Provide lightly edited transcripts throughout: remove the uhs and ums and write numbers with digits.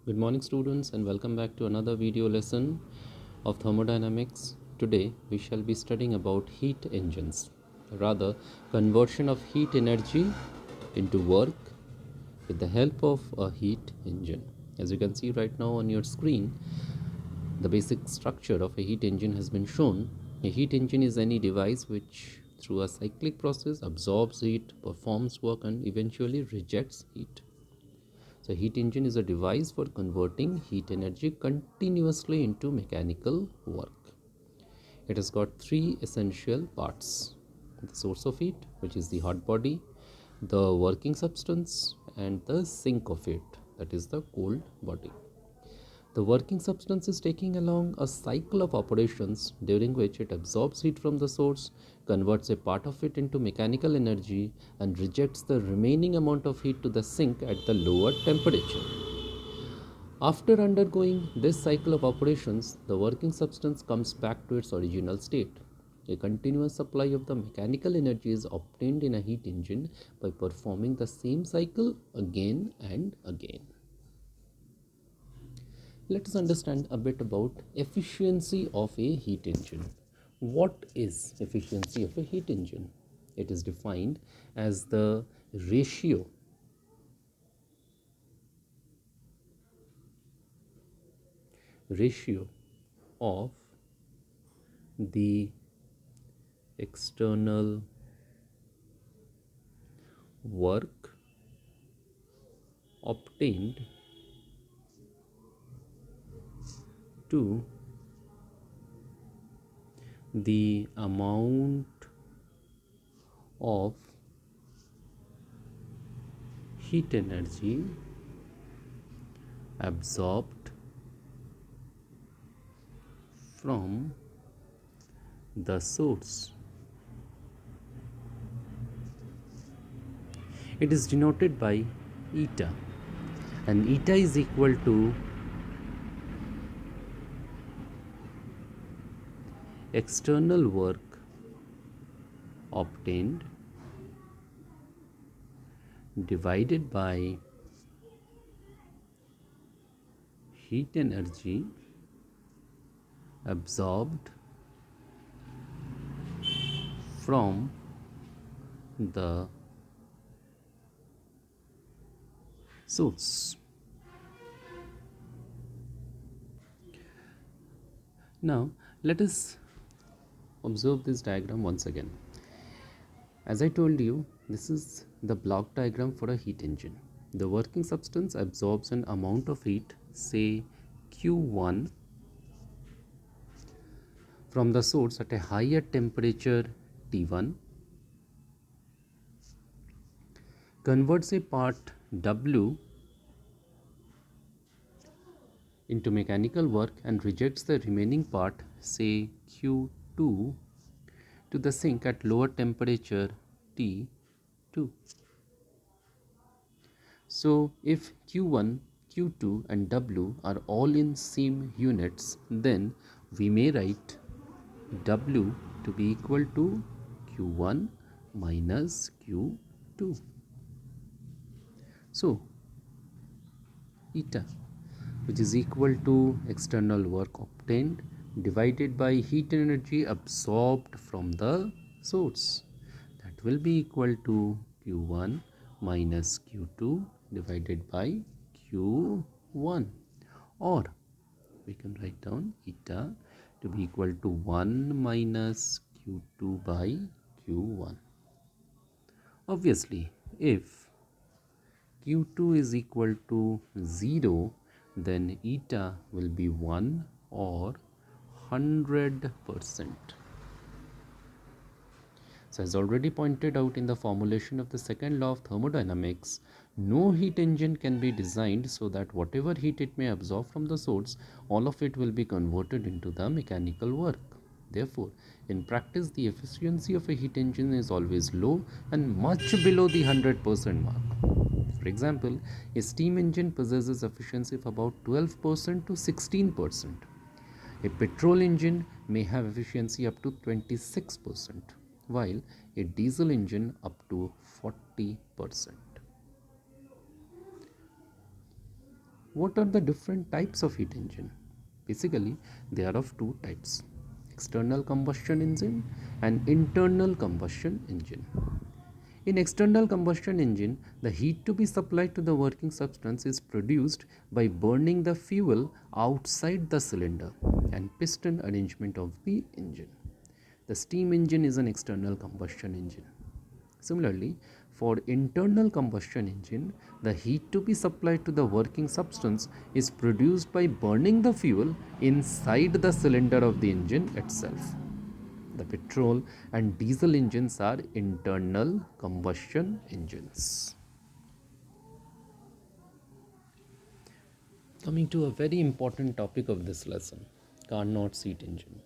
Good morning students and welcome back to another video lesson of thermodynamics. Today we shall be studying about heat engines, rather conversion of heat energy into work with the help of a heat engine. As you can see right now on your screen, the basic structure of a heat engine has been shown. A heat engine is any device which through a cyclic process absorbs heat, performs work and eventually rejects heat. So heat engine is a device for converting heat energy continuously into mechanical work. It has got three essential parts: the source of heat, which is the hot body, the working substance, and the sink of it, that is the cold body. The working substance is taking along a cycle of operations during which it absorbs heat from the source, converts a part of it into mechanical energy, and rejects the remaining amount of heat to the sink at the lower temperature. After undergoing this cycle of operations, the working substance comes back to its original state. A continuous supply of the mechanical energy is obtained in a heat engine by performing the same cycle again and again. Let us understand a bit about efficiency of a heat engine. What is efficiency of a heat engine? It is defined as the ratio of the external work obtained to the amount of heat energy absorbed from the source. It is denoted by eta, and eta is equal to external work obtained divided by heat energy absorbed from the source. Now let us observe this diagram once again. As I told you, this is the block diagram for a heat engine. The working substance absorbs an amount of heat, say Q1, from the source at a higher temperature T1, converts a part W into mechanical work and rejects the remaining part, say Q2, to the sink at lower temperature T2. So if Q1, Q2 and W are all in same units, then we may write W to be equal to Q1 minus Q2. So eta, which is equal to external work obtained divided by heat energy absorbed from the source, that will be equal to Q1 minus Q2 divided by Q1, or we can write down eta to be equal to 1 minus Q2 by Q1. Obviously, if Q2 is equal to 0, then eta will be 1 or 100%. So as already pointed out in the formulation of the second law of thermodynamics, no heat engine can be designed so that whatever heat it may absorb from the source, all of it will be converted into the mechanical work. Therefore, in practice, the efficiency of a heat engine is always low and much below the 100% mark. For example, a steam engine possesses efficiency of about 12% to 16%. A petrol engine may have efficiency up to 26%, while a diesel engine up to 40%. What are the different types of heat engine? Basically, they are of two types: external combustion engine and internal combustion engine. In external combustion engine, the heat to be supplied to the working substance is produced by burning the fuel outside the cylinder and piston arrangement of the engine. The steam engine is an external combustion engine. Similarly, for internal combustion engine, the heat to be supplied to the working substance is produced by burning the fuel inside the cylinder of the engine itself. The petrol and diesel engines are internal combustion engines. Coming to a very important topic of this lesson, Carnot's heat engine.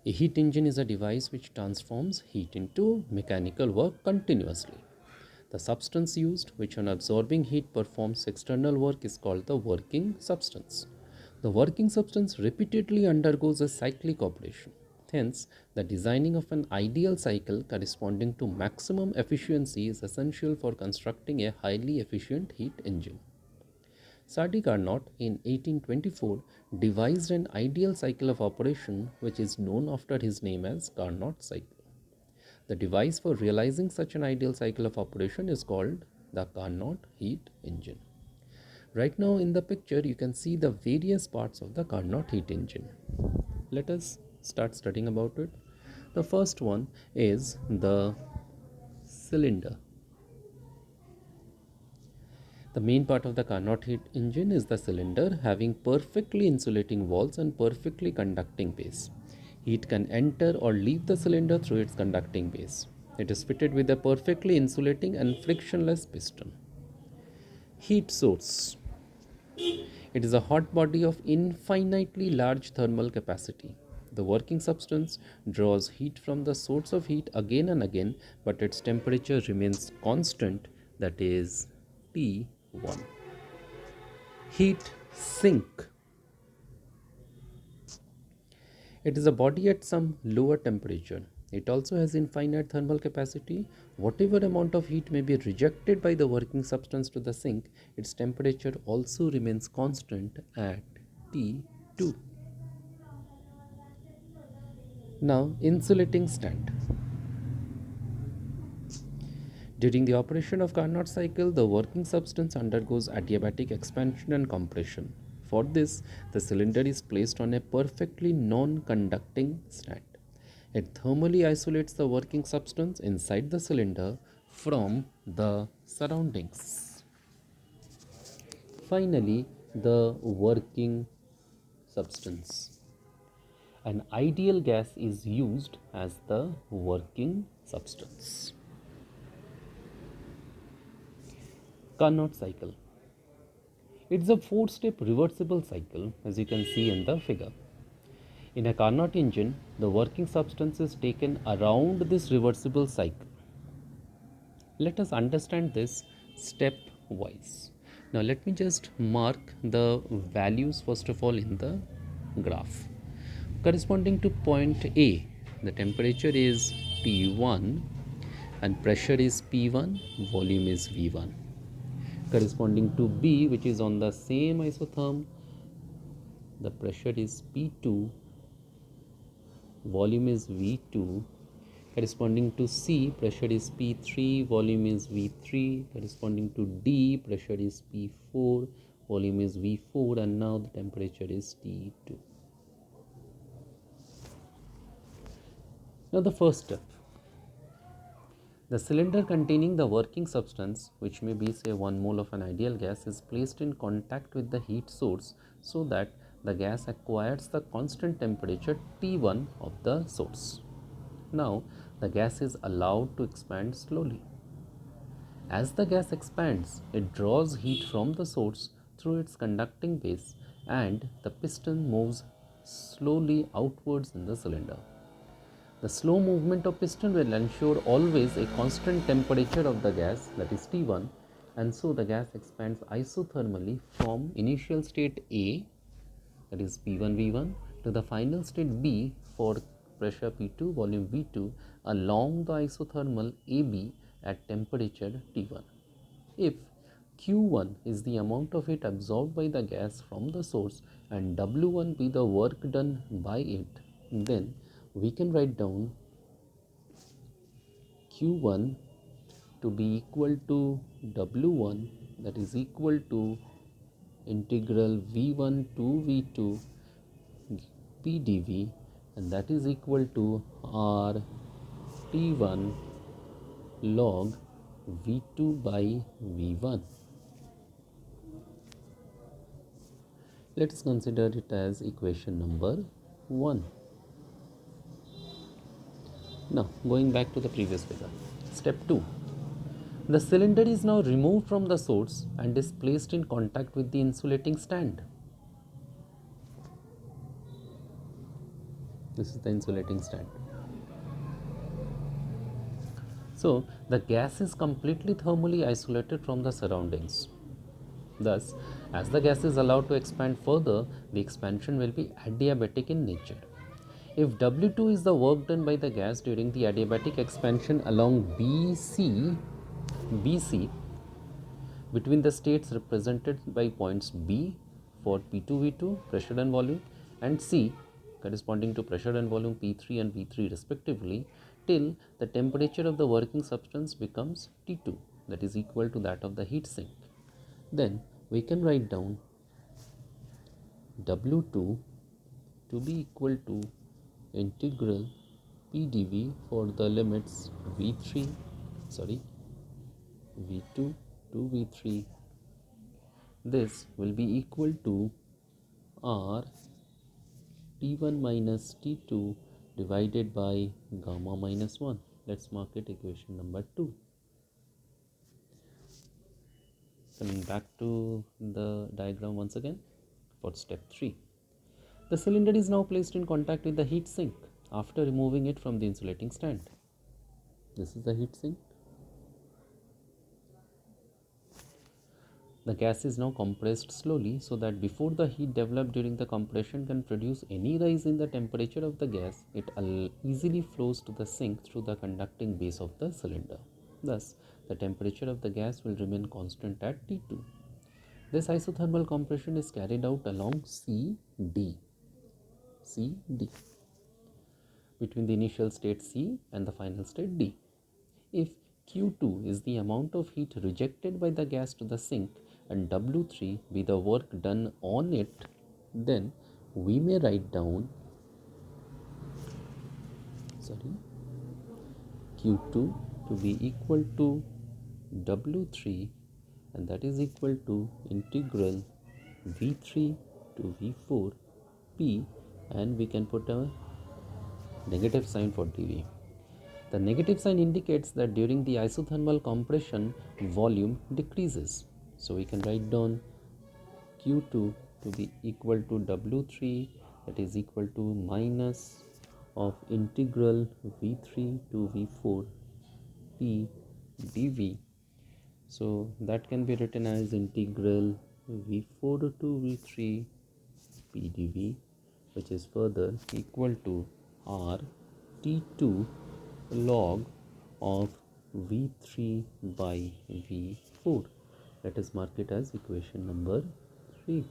A heat engine is a device which transforms heat into mechanical work continuously. The substance used, which on absorbing heat performs external work, is called the working substance. The working substance repeatedly undergoes a cyclic operation. Hence, the designing of an ideal cycle corresponding to maximum efficiency is essential for constructing a highly efficient heat engine. Sadi Carnot in 1824 devised an ideal cycle of operation which is known after his name as Carnot cycle. The device for realizing such an ideal cycle of operation is called the Carnot heat engine. Right now in the picture you can see the various parts of the Carnot heat engine. Let us start studying about it. The first one is the cylinder. The main part of the Carnot heat engine is the cylinder, having perfectly insulating walls and perfectly conducting base. Heat can enter or leave the cylinder through its conducting base. It is fitted with a perfectly insulating and frictionless piston. Heat source. It is a hot body of infinitely large thermal capacity. The working substance draws heat from the source of heat again and again, but its temperature remains constant, that is T1. Heat sink. It is a body at some lower temperature. It also has infinite thermal capacity. Whatever amount of heat may be rejected by the working substance to the sink, its temperature also remains constant at T2. Now, insulating stand. During the operation of Carnot cycle, the working substance undergoes adiabatic expansion and compression. For this, the cylinder is placed on a perfectly non-conducting stand. It thermally isolates the working substance inside the cylinder from the surroundings. Finally, the working substance. An ideal gas is used as the working substance. Carnot cycle. It's a 4-step reversible cycle, as you can see in the figure. In a Carnot engine, the working substance is taken around this reversible cycle. Let us understand this stepwise. Now let me just mark the values first of all in the graph. Corresponding to point A, the temperature is T1 and pressure is P1, volume is V1. Corresponding to B, which is on the same isotherm, the pressure is P2, volume is V2. Corresponding to C, pressure is P3, volume is V3. Corresponding to D, pressure is P4, volume is V4, and now the temperature is T2. Now the first step. The cylinder containing the working substance, which may be say 1 mole of an ideal gas, is placed in contact with the heat source so that the gas acquires the constant temperature T1 of the source. Now the gas is allowed to expand slowly. As the gas expands, it draws heat from the source through its conducting base and the piston moves slowly outwards in the cylinder. The slow movement of piston will ensure always a constant temperature of the gas, that is T1, and so the gas expands isothermally from initial state A, that is P1 V1, to the final state B for pressure P2, volume V2, along the isothermal AB at temperature T1. If Q1 is the amount of heat absorbed by the gas from the source and W1 be the work done by it, then we can write down Q1 to be equal to W1, that is equal to integral V1 to V2 P dV, and that is equal to R T1 log V2 by V1. Let us consider it as equation number 1. Now, going back to the previous figure. Step 2. The cylinder is now removed from the source and is placed in contact with the insulating stand. This is the insulating stand. So, the gas is completely thermally isolated from the surroundings. Thus, as the gas is allowed to expand further, the expansion will be adiabatic in nature. If W2 is the work done by the gas during the adiabatic expansion along BC between the states represented by points B for P2, V2, pressure and volume, and C corresponding to pressure and volume P3 and V3 respectively, till the temperature of the working substance becomes T2, that is equal to that of the heat sink. Then we can write down W2 to be equal to integral P dV for the limits V2 to V3. This will be equal to R T1 minus T2 divided by gamma minus 1. Let's mark it equation number 2. Coming back to the diagram once again for step 3. The cylinder is now placed in contact with the heat sink after removing it from the insulating stand. This is the heat sink. The gas is now compressed slowly so that before the heat developed during the compression can produce any rise in the temperature of the gas, it easily flows to the sink through the conducting base of the cylinder. Thus, the temperature of the gas will remain constant at T2. This isothermal compression is carried out along CD between the initial state C and the final state D. If Q2 is the amount of heat rejected by the gas to the sink and W3 be the work done on it, then we may write down Q2 to be equal to W3, and that is equal to integral V3 to V4 P, and we can put a negative sign for dV. The negative sign indicates that during the isothermal compression, volume decreases. So we can write down Q2 to be equal to W3, that is equal to minus of integral V3 to V4 P dV. So that can be written as integral V4 to V3 P dV, which is further equal to R T2 log of V3 by V4. Let us mark it as equation number 3.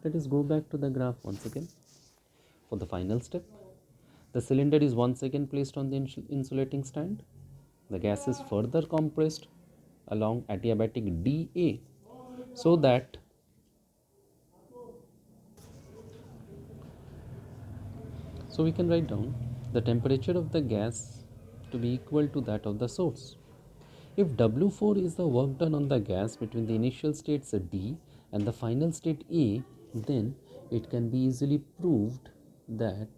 Let us go back to the graph once again. For the final step, the cylinder is once again placed on the insulating stand. The gas is further compressed along adiabatic dA so that we can write down the temperature of the gas to be equal to that of the source. If W4 is the work done on the gas between the initial states D and the final state A, then it can be easily proved that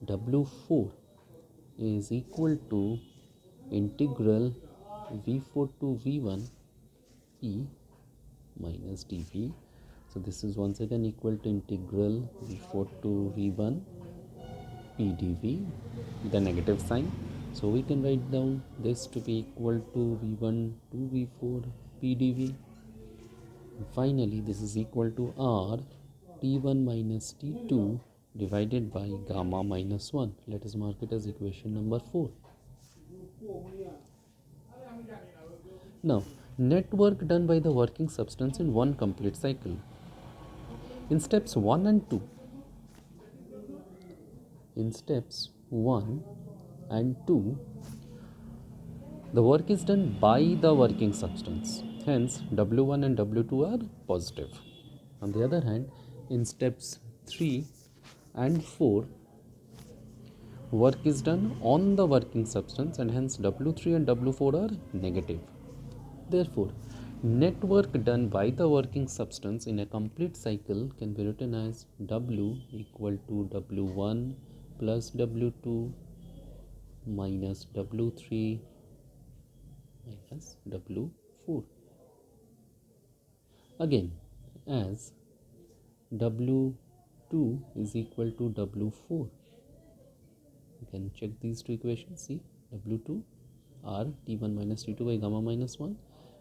W4 is equal to integral V4 to V1 P minus dV. So this is once again equal to integral V4 to V1 P dV with a negative sign. So we can write down this to be equal to V1 to V4 P dV. And finally, this is equal to R T1 minus T2 divided by gamma minus 1. Let us mark it as equation number 4. Now, net work done by the working substance in one complete cycle. In steps 1 and 2, the work is done by the working substance. Hence, W1 and W2 are positive. On the other hand, in steps 3 and 4, work is done on the working substance, and hence W3 and W4 are negative. Therefore, net work done by the working substance in a complete cycle can be written as W equal to W1 plus W2 minus W3 minus W4. Again, as W2 is equal to W4, you can check these two equations. See, W2 R T1 minus T2 by gamma minus 1,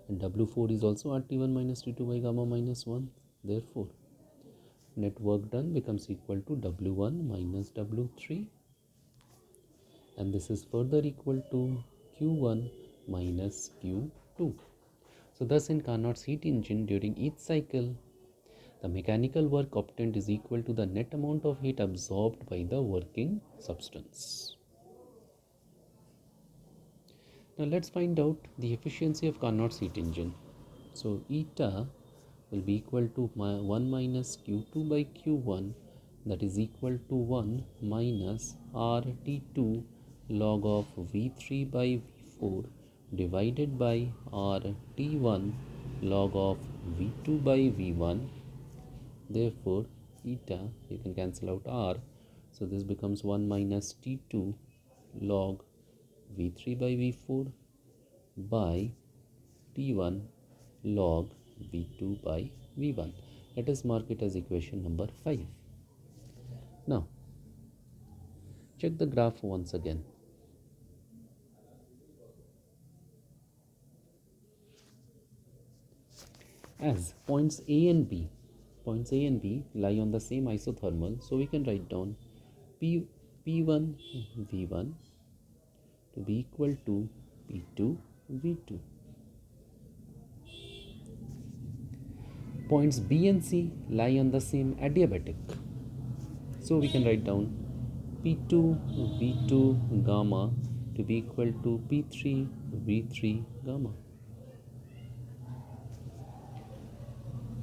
and W4 is also R T1 minus T2 by gamma minus 1. Therefore, net work done becomes equal to W1 minus W3, and this is further equal to Q1 minus Q2. So thus, in Carnot's heat engine, during each cycle, the mechanical work obtained is equal to the net amount of heat absorbed by the working substance. Now let's find out the efficiency of Carnot's heat engine. So eta will be equal to 1 minus Q2 by Q1, that is equal to 1 minus RT2 log of V3 by V4 divided by RT1 log of V2 by V1. Therefore, eta, you can cancel out R, so this becomes 1 minus T2 log V3 by V4 by T1 log V2 by V1. Let us mark it as equation number 5. Now, check the graph once again. As points A and B lie on the same isothermal, so we can write down P1 V1 to be equal to P2 V2. Points B and C lie on the same adiabatic, so we can write down P2 V2 gamma to be equal to P3 V3 gamma.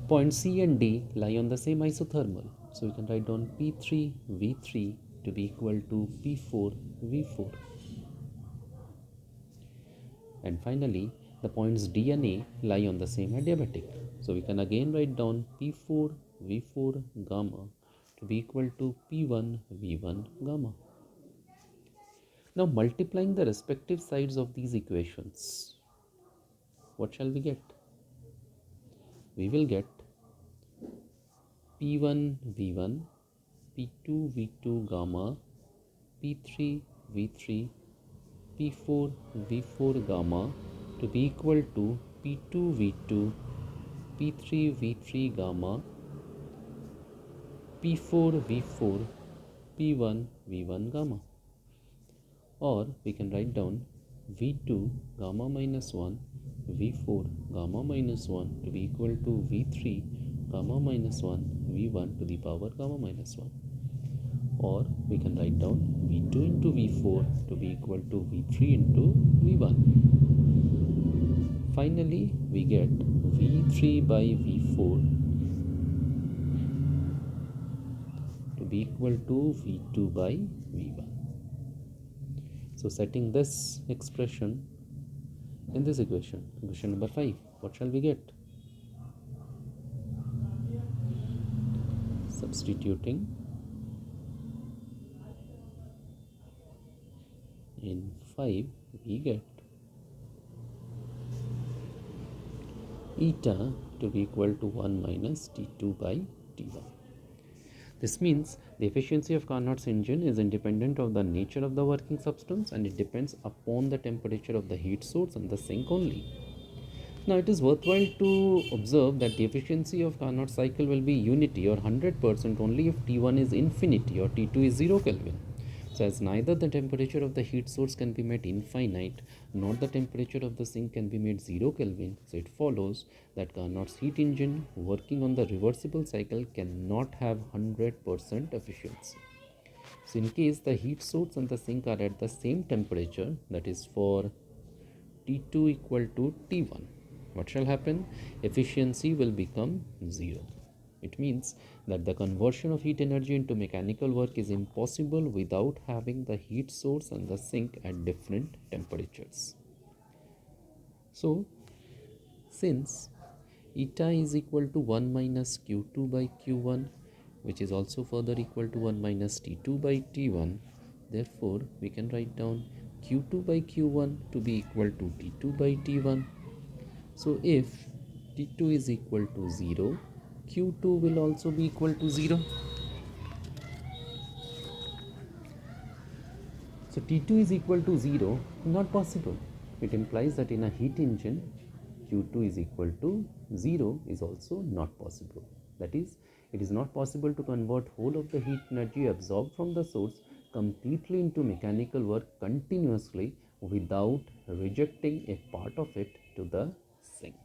Points C and D lie on the same isothermal, so we can write down P3 V3 to be equal to P4 V4. And finally, the points D and A lie on the same adiabatic, so we can again write down P4 V4 gamma to be equal to P1 V1 gamma. Now, multiplying the respective sides of these equations, what shall we get? We will get P1 V1, P2 V2 gamma, P3 V3, P4 V4 gamma to be equal to P2 V2, P3 V3 gamma, P4 V4, P1 V1 gamma. Or we can write down V2 gamma minus 1, V4 gamma minus 1 to be equal to V3 gamma minus 1, V1 to the power gamma minus 1. Or we can write down V2 into V4 to be equal to V3 into V1. Finally, we get V3 by V4 to be equal to V2 by V1. So setting this expression in this equation number 5, what shall we get? Substituting in 5, we get eta to be equal to 1 minus T2 by T1. This means the efficiency of Carnot's engine is independent of the nature of the working substance, and it depends upon the temperature of the heat source and the sink only. Now, it is worthwhile to observe that the efficiency of Carnot cycle will be unity or 100% only if T1 is infinity or T2 is 0 Kelvin. So as neither the temperature of the heat source can be made infinite, nor the temperature of the sink can be made 0 Kelvin, so it follows that Carnot's heat engine working on the reversible cycle cannot have 100% efficiency. So in case the heat source and the sink are at the same temperature, that is for T2 equal to T1, what shall happen? Efficiency will become 0. It means that the conversion of heat energy into mechanical work is impossible without having the heat source and the sink at different temperatures. So, since eta is equal to 1 minus Q2 by Q1, which is also further equal to 1 minus T2 by T1, therefore we can write down Q2 by Q1 to be equal to T2 by T1. So if T2 is equal to 0, Q2 will also be equal to 0. So T2 is equal to 0, not possible. It implies that in a heat engine, Q2 is equal to 0 is also not possible. That is, it is not possible to convert whole of the heat energy absorbed from the source completely into mechanical work continuously without rejecting a part of it to the sink.